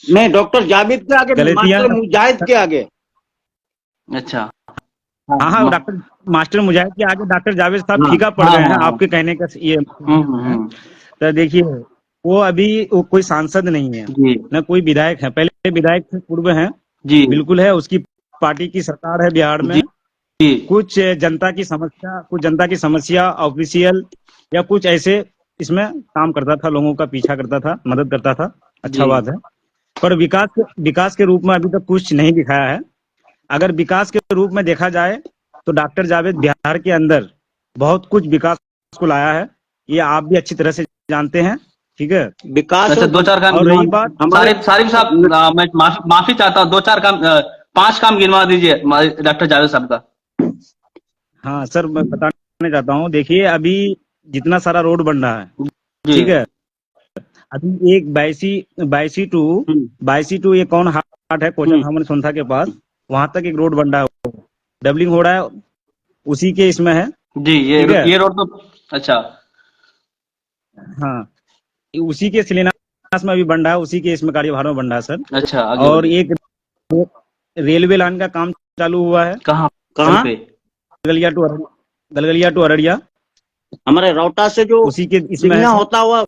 नहीं, डॉक्टर जावेद के आगे, गलतियां। मास्टर मुजाहिद के आगे। अच्छा। हाँ हाँ, डॉक्टर मास्टर मुजाहिद के आगे डॉक्टर जावेद साहब हाँ फीका पड़ हाँ गए हैं, हाँ हाँ। आपके कहने का ये है। तो देखिए, वो कोई सांसद नहीं है, जी न कोई विधायक है, पहले विधायक थे, पूर्व हैं, जी बिल्कुल है, उसकी पार्टी की सरकार है बिहार जी में। जी। कुछ जनता की समस्या ऑफिशियल या कुछ ऐसे इसमें काम करता था, लोगों का पीछा करता था, मदद करता था, अच्छा जी बात है। पर विकास के रूप में अभी तक कुछ नहीं दिखाया है। अगर विकास के रूप में देखा जाए तो डॉक्टर जावेद बिहार के अंदर बहुत कुछ विकास को लाया है, ये आप भी अच्छी तरह से जानते हैं, ठीक है। विकास अच्छा, दो चार काम और गिनवा रही बात, हमारे सारिफ साहब, मैं माफी चाहता हूँ, दो चार काम, 5 काम गिनवा दीजिए डॉक्टर जावेद साहब का। हाँ सर, मैं बताने चाहता हूँ, देखिए अभी जितना सारा रोड बन रहा है, जी। ठीक है, अभी एक हम्म, बाईसी टू ये कौन हाट है, कोचन हम्म, हमन सोनथा के पास, वहां तक एक रोड बन रहा है, डबलिंग हो रहा है, उसी के इसमें है, जी। ठीक है। ये रोड तो अच्छा। हाँ, उसी के शिलान्यास में अभी बन रहा है, उसी के इसमें कार्यभार में बन रहा है सर। अच्छा, आगे और बढ़िए। एक रेलवे लाइन का काम चालू हुआ है, कहाँ कल कहाँ? पे? गलगलिया टू अररिया, हमारे रौता से जो उसी के इसमें है सिंगना सर। होता हुआ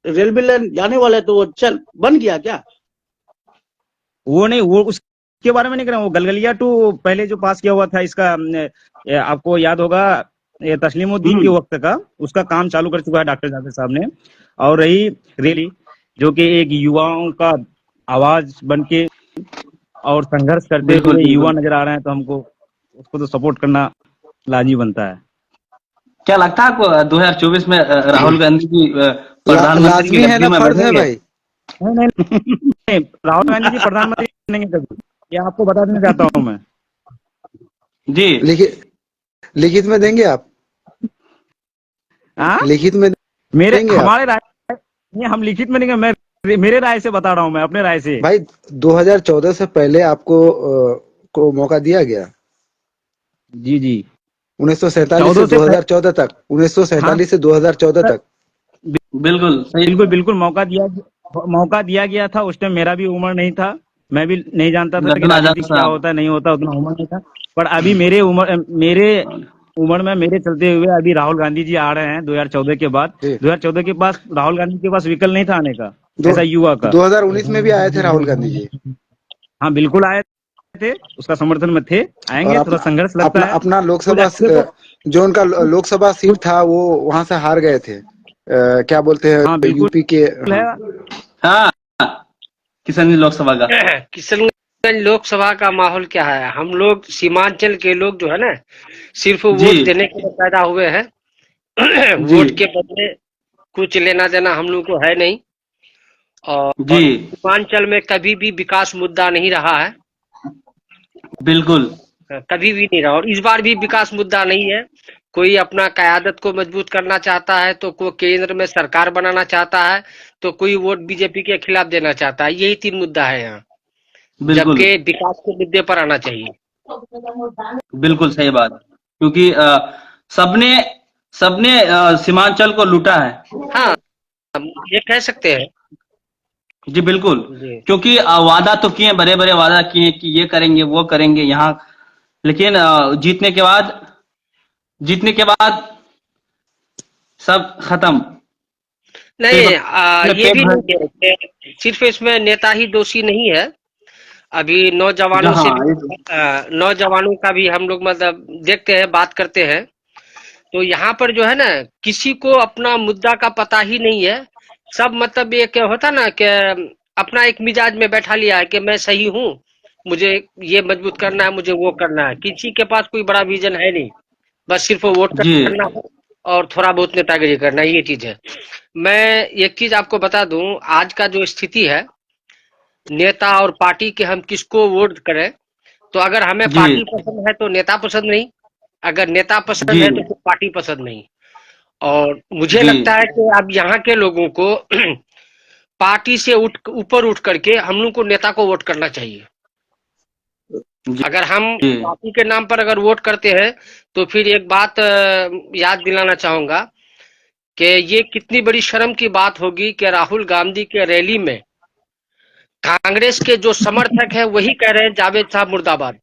रेलवे लाइन जाने वाले, तो वो चल बन गया क्या? वो नहीं, वो उसके बारे में नहीं कर रहा हूँ, वो गलगलिया टू पहले जो पास किया हुआ था इसका, आपको याद होगा, ये तस्लीमुद्दीन के हम्म। वक्त का, उसका काम चालू कर चुका है डॉक्टर जावेद साहब ने। और रही रैली, जो कि एक युवाओं का आवाज बन के और संघर्ष करते बिल्कुल हुए युवा बिल्कुल। नजर आ रहे हैं, तो हमको उसको तो सपोर्ट करना लाजमी बनता है। क्या लगता है आपको 2024 में राहुल गांधी जी प्रधानमंत्री की लाजमी है गद्दी ना, में फर्ज है बैठेंगे? भाई। नहीं नहीं नहीं, राहुल गांधी जी प्रधानमंत्री बनेंगे कभी, ये आपको बता देना चाहता हूँ मैं। जी लिखित लिखित में देंगे आप? हाँ, लिखित में देंगे आप? हमारे राय नहीं, हम लिखित में नहीं, मैं मेरे राय से बता रहा हूँ, मैं अपने राय से। भाई 2014 से पहले आपको को मौका दिया गया। जी जी, 1947 से 14 से 2014 तक, हाँ 1947 से 2014 सर, तक। बिल्कुल सही। बिल्कुल बिल्कुल मौका दिया गया था, उस टाइम मेरा भी उम्र नहीं था, मैं भी नहीं जानता था कि रतन आजाद राजनीति क्या साहब। होता है, नहीं होता, उतना उम्र नहीं था। पर अभी मेरे उम्र में मेरे चलते हुए अभी राहुल गांधी जी आ रहे हैं 2014 के बाद। जी। 2014 के पास राहुल गांधी के पास विकल्प नहीं था आने का, दो ऐसा युवा का। 2019 में भी आए थे राहुल गांधी जी। हाँ बिल्कुल आए थे, उसका समर्थन में थे, और आएंगे, थोड़ा संघर्ष लगता है, अपना कुछ लोकसभा अच्छे को जो उनका लोकसभा सीट कुछ, था वो वहां से हार गए थे। क्या बोलते हाँ हैं, बिल्कुल यूपी के। है। हाँ। हाँ, किशनगंज लोकसभा का। किशनगंज लोकसभा का माहौल क्या है? हम लोग सीमांचल के लोग जो है ना, सिर्फ जी वोट देने के लिए पैदा हुए हैं। जी वोट के बदले कुछ लेना देना हम लोग को है नहीं। जी। और सीमांचल में कभी भी विकास मुद्दा नहीं रहा है, बिल्कुल। कभी भी नहीं रहा, और इस बार भी विकास मुद्दा नहीं है। कोई अपना क़यादत को मजबूत करना चाहता है, तो कोई केंद्र में सरकार बनाना चाहता है, तो कोई वोट बीजेपी के खिलाफ देना चाहता है। यही 3 मुद्दा है यहाँ, बिल्कुल जबकि विकास के मुद्दे पर आना चाहिए। बिल्कुल सही बात। क्योंकि सबने सबने सीमांचल को लूटा है। हाँ, हम ये कह सकते हैं। जी बिल्कुल। जी। क्योंकि वादा तो किए, बड़े बड़े वादा किए कि ये करेंगे वो करेंगे यहाँ, लेकिन जीतने के बाद सब खत्म। नहीं, सिर्फ अपने ये पेट भी भर। नहीं है कि सिर्फ इसमें नेता ही दोषी नहीं है। अभी नौजवानों से जहाँ भी, नौजवानों का भी हम लोग मतलब देखते हैं, बात करते हैं, तो यहाँ पर जो है ना, किसी को अपना मुद्दा का पता ही नहीं है। सब मतलब ये क्या होता ना कि अपना एक मिजाज में बैठा लिया है कि मैं सही हूँ, मुझे ये मजबूत करना है, मुझे वो करना है। किसी के पास कोई बड़ा विजन है नहीं, बस सिर्फ वोट जी करना है और थोड़ा बहुत नेतागिरी करना है, ये चीज है। मैं एक चीज आपको बता दूं, आज का जो स्थिति है, नेता और पार्टी के हम किसको वोट करें, तो अगर हमें जी पार्टी पसंद है तो नेता पसंद नहीं, अगर नेता पसंद जी है तो फिर पार्टी पसंद नहीं। और मुझे जी लगता है कि अब यहाँ के लोगों को पार्टी से ऊपर उठ करके हम लोग को नेता को वोट करना चाहिए। जी अगर हम जी। पार्टी के नाम पर अगर वोट करते हैं, तो फिर एक बात याद दिलाना चाहूंगा कि ये कितनी बड़ी शर्म की बात होगी कि राहुल गांधी के रैली में कांग्रेस के जो समर्थक है वही कह रहे हैं जावेद साहब मुर्दाबाद।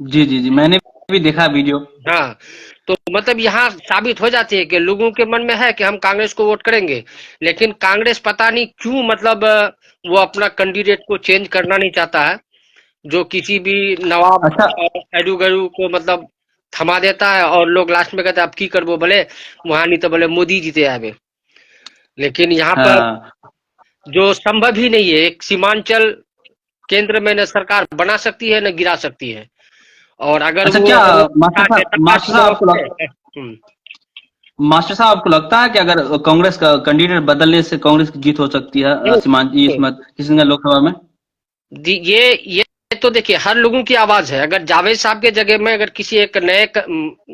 जी जी जी, मैंने भी देखा वीडियो। हाँ, तो मतलब यहाँ साबित हो जाती है कि लोगों के मन में है कि हम कांग्रेस को वोट करेंगे, लेकिन कांग्रेस पता नहीं क्यों मतलब वो अपना कैंडिडेट को चेंज करना नहीं चाहता है, जो किसी भी नवाब अच्छा। और एडू गरू को मतलब थमा देता है और लोग लास्ट में कहते हैं अब की करबो भले वहां नहीं तो भले मोदी जीते आवे। लेकिन यहाँ पर हाँ, जो संभव ही नहीं है, एक सीमांचल केंद्र में न सरकार बना सकती है न गिरा सकती है। और अगर अच्छा, वो क्या नेता मास्टर साहब आपको मास्टर साहब आपको लगता है कि अगर कांग्रेस का कैंडिडेट बदलने से कांग्रेस की जीत हो सकती है इसमें किशनगंज लोकसभा में? ये तो देखिए हर लोगों की आवाज है। अगर जावेद साहब के जगह में अगर किसी एक नए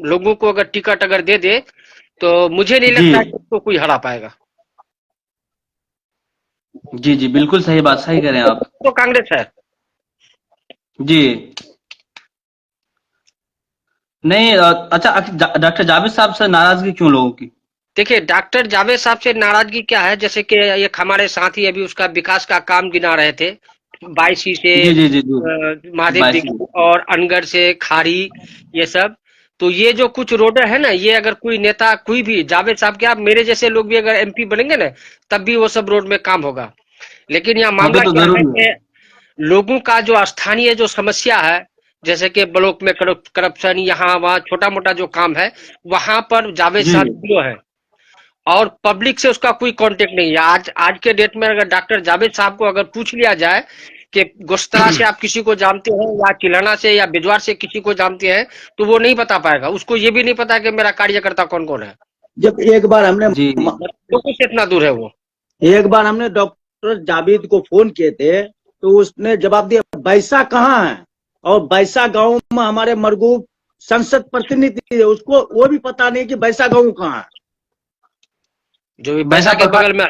लोगों को अगर टिकट अगर दे दे तो मुझे नहीं लगता है कि उसको कोई हरा पाएगा। जी जी, बिल्कुल सही बात, सही कह रहे हैं आप। तो कांग्रेस है जी नहीं। अच्छा, डॉक्टर जावेद साहब से नाराजगी क्यों लोगों की? देखिए डॉक्टर जावेद साहब से नाराजगी क्या है, जैसे कि एक हमारे साथी अभी उसका विकास का काम गिना रहे थे, बाईसी से जी जी जी जी, महादेव दीक्षित और अनगढ़ से खारी, ये सब। तो ये जो कुछ रोड है ना, ये अगर कोई नेता कोई भी जावेद साहब के, आप मेरे जैसे लोग भी अगर एमपी बनेंगे ना तब भी वो सब रोड में काम होगा। लेकिन यहाँ मामला तो क्या है जरूर है। कि लोगों का जो स्थानीय जो समस्या है, जैसे कि ब्लॉक में करप्शन, यहाँ वहाँ छोटा मोटा जो काम है, वहां पर जावेद जी साहब जीरो है और पब्लिक से उसका कोई कांटेक्ट नहीं है। आज के डेट में अगर डॉक्टर जावेद साहब को अगर पूछ लिया जाए कि गोश्तरा से आप किसी को जानते हैं या चिलाना से या बिजवार से किसी को जानते हैं, तो वो नहीं बता पाएगा। उसको ये भी नहीं पता कि मेरा कार्यकर्ता कौन कौन है। जब एक बार हमने जी तो कुछ इतना दूर है वो। एक बार हमने डॉक्टर जावेद को फोन किए थे तो उसने जवाब दिया बैसा कहाँ है, और बैसा गांव में हमारे मरगूब संसद प्रतिनिधि है, उसको वो भी पता नहीं कि बैसा गांव कहाँ है। जो भी बैसा के बगल में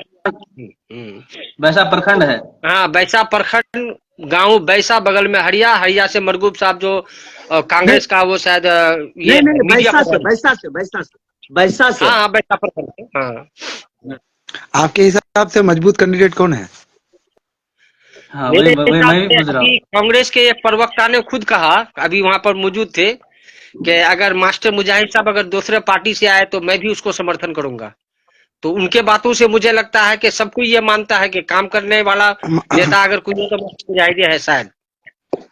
वैसा प्रखंड है। हाँ, बैसा प्रखंड गांव, बैसा बगल में हरिया, हरिया से मरगूब साहब जो कांग्रेस का वो शायद ये नहीं, मीडिया बैसा से हाँ बैसा प्रखंड। हाँ, आपके हिसाब से मजबूत कैंडिडेट कौन है? हाँ, मेरे वही हिसाब मैं भी से पूछ रहा हूँ। अभी कांग्रेस के एक प्रवक्ता ने खुद कहा, अभी वहां पर मौजूद थे, कि अगर मास्टर मुजाहिद साहब अगर दूसरे पार्टी से आए तो मैं भी उसको समर्थन करूंगा। तो उनके बातों से मुझे लगता है कि सब कोई ये मानता है कि काम करने वाला नेता अगर कोई हो तो मास्टर मुजाहिद है शायद।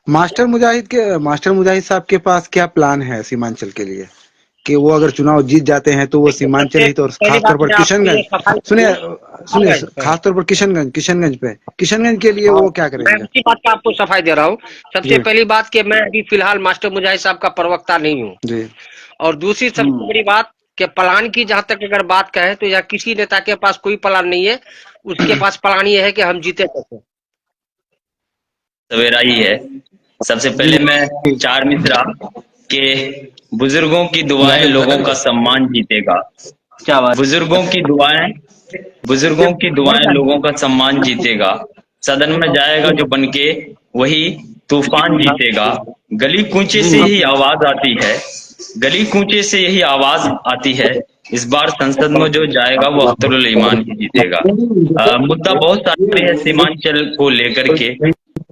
मास्टर मुजाहिद साहब के पास क्या प्लान है सीमांचल के लिए, कि वो अगर चुनाव जीत जाते हैं तो वो सीमांचल ही तो, खासतौर पर किशनगंज, सुनिए खासतौर पर किशनगंज के लिए वो क्या मैं करेंगे? उसी बात का आपको सफाई दे रहा हूँ। सबसे जी पहली बात कि मैं अभी फिलहाल मास्टर मुजाहिद साहब का प्रवक्ता नहीं हूँ, जी और दूसरी सबसे बड़ी बात कि प्लान की जहां तक अगर बात कहें तो यहाँ किसी नेता के पास कोई प्लान नहीं है। उसके पास प्लान ये है कि हम जीते कैसे। सवेरा ही है। सबसे पहले मैं चार मित्रा के बुजुर्गों की दुआएं लोगों का सम्मान जीतेगा। क्या बात? बुजुर्गों की दुआएं लोगों का सम्मान जीतेगा। सदन में जाएगा जो बनके वही तूफान जीतेगा। गली कूचे से ही आवाज आती है, गली कूचे से यही आवाज आती है। इस बार संसद में जो जाएगा वो अख्तरुल ईमान ही जीतेगा। मुद्दा बहुत सारे हैं सीमांचल को लेकर के।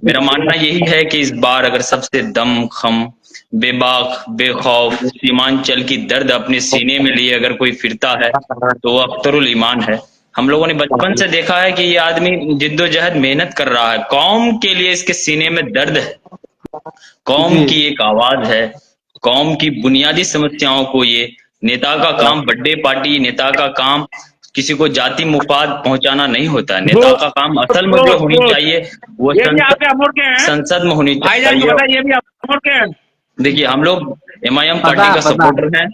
मेरा मानना यही है कि इस बार अगर सबसे दम खम बेबाक बेखौफ सीमांचल की दर्द अपने सीने में लिए अगर कोई फिरता है तो वो अख्तरुल ईमान है। हम लोगों ने बचपन से देखा है कि ये आदमी जिद्दोजहद मेहनत कर रहा है, कौम के लिए इसके सीने में दर्द है, कौम की एक आवाज है, कौम की बुनियादी समस्याओं को ये नेता का काम, बर्थडे पार्टी नेता का काम किसी को जाति मुफाद पहुंचाना नहीं होता है। नेता का काम असल में जो होनी चाहिए वो संसद में होनी चाहिए। देखिए हम लोग एमआईएम पार्टी का सपोर्टर हैं,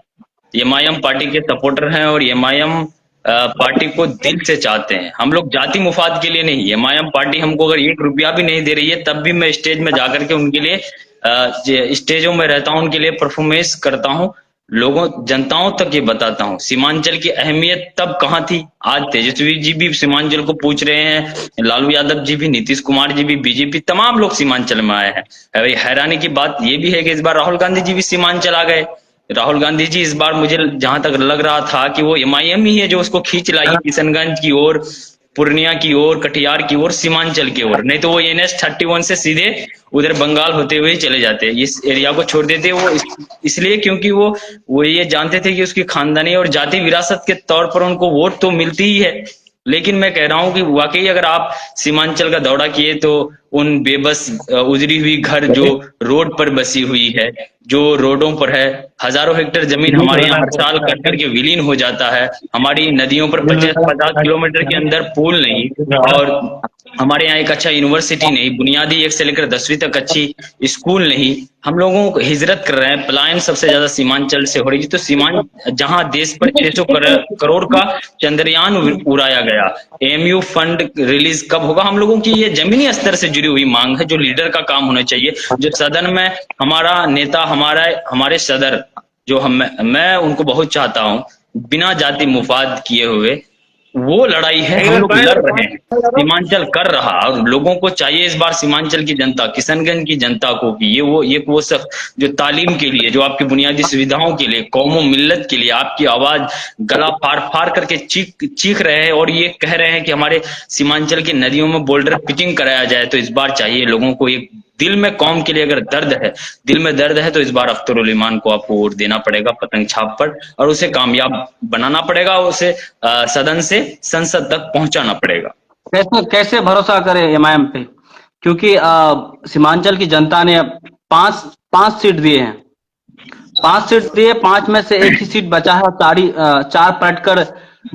एमआईएम पार्टी के सपोर्टर हैं और एमआईएम पार्टी को दिल से चाहते हैं। हम लोग जाति मुफाद के लिए नहीं। एमआईएम पार्टी हमको अगर 1 रुपया भी नहीं दे रही है तब भी मैं स्टेज में जाकर के उनके लिए स्टेजों में रहता हूं, उनके लिए परफॉर्मेंस करता हूं, लोगों जनताओं तक ये बताता हूं। सीमांचल की अहमियत तब कहाँ थी, आज तेजस्वी जी भी सीमांचल को पूछ रहे हैं, लालू यादव जी भी, नीतीश कुमार जी भी, बीजेपी तमाम लोग सीमांचल में आए हैं। हैरानी की बात ये भी है कि इस बार राहुल गांधी जी भी सीमांचल आ गए। राहुल गांधी जी इस बार मुझे जहां तक लग रहा था कि वो एमआईएम ही है जो उसको खींच लाई किशनगंज की ओर, पूर्णिया की ओर, कटिहार की ओर, सीमांचल की ओर, नहीं तो वो NH-31 से सीधे उधर बंगाल होते हुए चले जाते, इस एरिया को छोड़ देते। वो इसलिए क्योंकि वो ये जानते थे कि उसकी खानदानी और जाति विरासत के तौर पर उनको वोट तो मिलती ही है। लेकिन मैं कह रहा हूं कि वाकई अगर आप सीमांचल का दौरा किए तो उन बेबस उजड़ी हुई घर जो रोड पर बसी हुई है, जो रोडों पर है, हजारों हेक्टेयर जमीन हमारे यहाँ हर साल कट करके विलीन हो जाता है। हमारी नदियों पर 50 किलोमीटर के अंदर पुल नहीं, और हमारे यहाँ एक अच्छा यूनिवर्सिटी नहीं, बुनियादी 1 से लेकर 10वीं तक अच्छी स्कूल नहीं। हम लोगों को हिजरत कर रहे हैं, पलायन सबसे ज्यादा सीमांचल से हो रही है। तो जहां देश पर 600 करोड़ का चंद्रयान उड़ाया गया, AMU फंड रिलीज कब होगा? हम लोगों की ये जमीनी स्तर से जुड़ी हुई मांग है, जो लीडर का काम होना चाहिए। जो सदन में हमारा नेता, हमारे सदर जो मैं उनको बहुत चाहता हूँ, बिना जाति मुफाद किए हुए वो लड़ाई है, हम लोग लड़ रहे हैं, सीमांचल कर रहा। और लोगों को चाहिए इस बार सीमांचल की जनता, किशनगंज की जनता को कि ये वो सब जो तालीम के लिए, जो आपकी बुनियादी सुविधाओं के लिए, कौमों मिल्लत के लिए आपकी आवाज गला फाड़ फाड़ करके चीख रहे हैं और ये कह रहे हैं कि हमारे सीमांचल की नदियों में बोल्डर पिचिंग कराया जाए। तो इस बार चाहिए लोगों को, एक दिल में कौम के लिए अगर दिल में दर्द है तो इस बार अख्तरुल ईमान को आपको वोट देना पड़ेगा पतंग छाप पर, और उसे कामयाब बनाना पड़ेगा, उसे सदन से संसद तक पहुंचाना पड़ेगा। कैसे भरोसा करे MIM पे? क्योंकि सीमांचल की जनता ने 5 सीट दिए हैं, 5 सीट दिए, 5 में से एक ही सीट बचा है, 4 पलट कर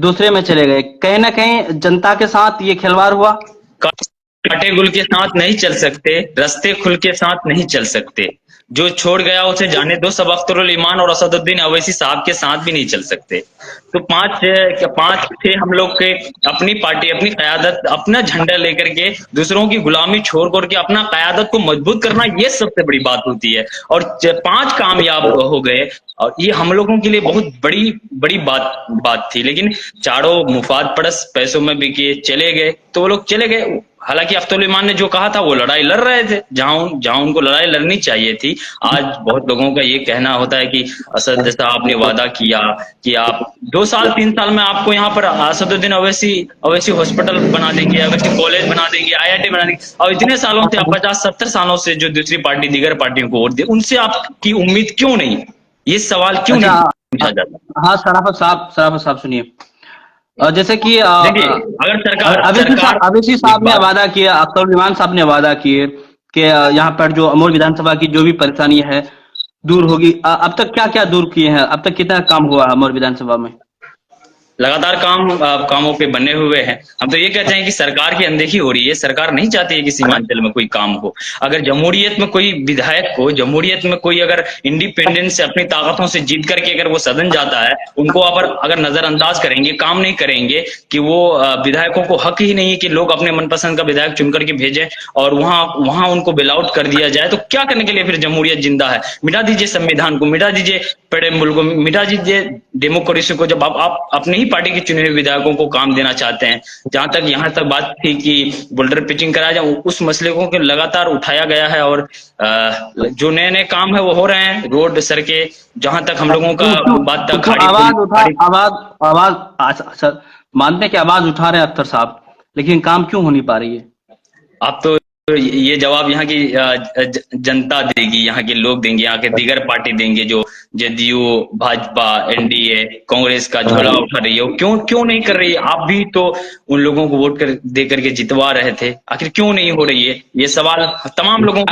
दूसरे में चले गए। कहीं ना कहीं जनता के साथ ये खिलवाड़ हुआ। कांटे गुल के साथ नहीं चल सकते, रस्ते खुल के साथ नहीं चल सकते। जो छोड़ गया उसे जाने दो। सब अख्तरुल ईमान और असदुद्दीन अवैसी साहब के साथ भी नहीं चल सकते। तो 5 थे हम लोग के, अपनी पार्टी, अपनी क़यादत, अपना झंडा लेकर के दूसरों की गुलामी छोड़ करके अपना क़यादत को मजबूत करना, ये सबसे बड़ी बात होती है। और 5 कामयाब हो गए, और ये हम लोगों के लिए बहुत बड़ी बात थी। लेकिन चारों मुफाद परस पैसों में बिके चले गए, तो वो लोग चले गए। हालांकि अख्तरुल ईमान ने जो कहा था वो लड़ाई लड़ रहे थे, जहां उनको लड़ाई लड़नी चाहिए थी। आज बहुत लोगों का ये कहना होता है कि असद साहब ने वादा किया कि आप 2 साल 3 साल में आपको यहाँ पर असदुद्दीन अवैसी हॉस्पिटल बना देंगे, अवैसी कॉलेज बना देंगे, IIT बना देंगे। और इतने सालों से, 50-70 सालों से जो दूसरी पार्टी, दीगर पार्टियों को वोट दे, उनसे आपकी उम्मीद क्यों नहीं? ये सवाल क्यों नहीं पूछा जाता? हाँ, सराफत साहब सुनिए। जैसे कि देखिए, अगर सरकार अवैसी साहब ने वादा किया, अख्तरुल ईमान साहब ने वादा किए कि यहाँ पर जो अमोल विधानसभा की जो भी परेशानी है दूर होगी। अब तक क्या दूर किए हैं? अब तक कितना काम हुआ है अमोल विधानसभा में? लगातार कामों पे बने हुए हैं। हम तो ये कहते हैं कि सरकार की अनदेखी हो रही है। सरकार नहीं चाहती है कि सीमांचल में कोई काम हो। अगर जमहूरियत में कोई विधायक को, जमहूरियत में कोई अगर इंडिपेंडेंस से, अपनी ताकतों से जीत करके अगर वो सदन जाता है, उनको अगर नजरअंदाज करेंगे, काम नहीं करेंगे, कि वो विधायकों को हक ही नहीं है कि लोग अपने मनपसंद का विधायक चुन करके भेजें और वहां उनको बेल आउट कर दिया जाए, तो क्या करने के लिए फिर जमहूरियत जिंदा है? मिटा दीजिए संविधान को, मिटा दीजिए प्रेमबुल को, मिटा दीजिए डेमोक्रेसी को। जब आप अपने ही पार्टी के चुने हुए विधायकों को काम देना चाहते हैं। जहां तक यहाँ तक बात थी कि बोल्डर पिचिंग कराया जाए, उस मसले को लगातार उठाया गया है, और जो नए काम है वो हो रहे हैं, रोड, सड़कें। जहां तक हम लोगों का बात था, आवाज मानते कि आवाज उठा रहे हैं अख्तर साहब, लेकिन काम क्यों हो नहीं पा रही है? आप तो ये जवाब यहाँ की जनता देगी, यहाँ के लोग देंगे, यहाँ के दीगर पार्टी देंगे, जो जदयू, भाजपा, NDA, कांग्रेस का झोला उठा रही है। क्यों नहीं कर रही है? आप भी तो उन लोगों को वोट दे करके जितवा रहे थे, आखिर क्यों नहीं हो रही है? ये सवाल तमाम लोगों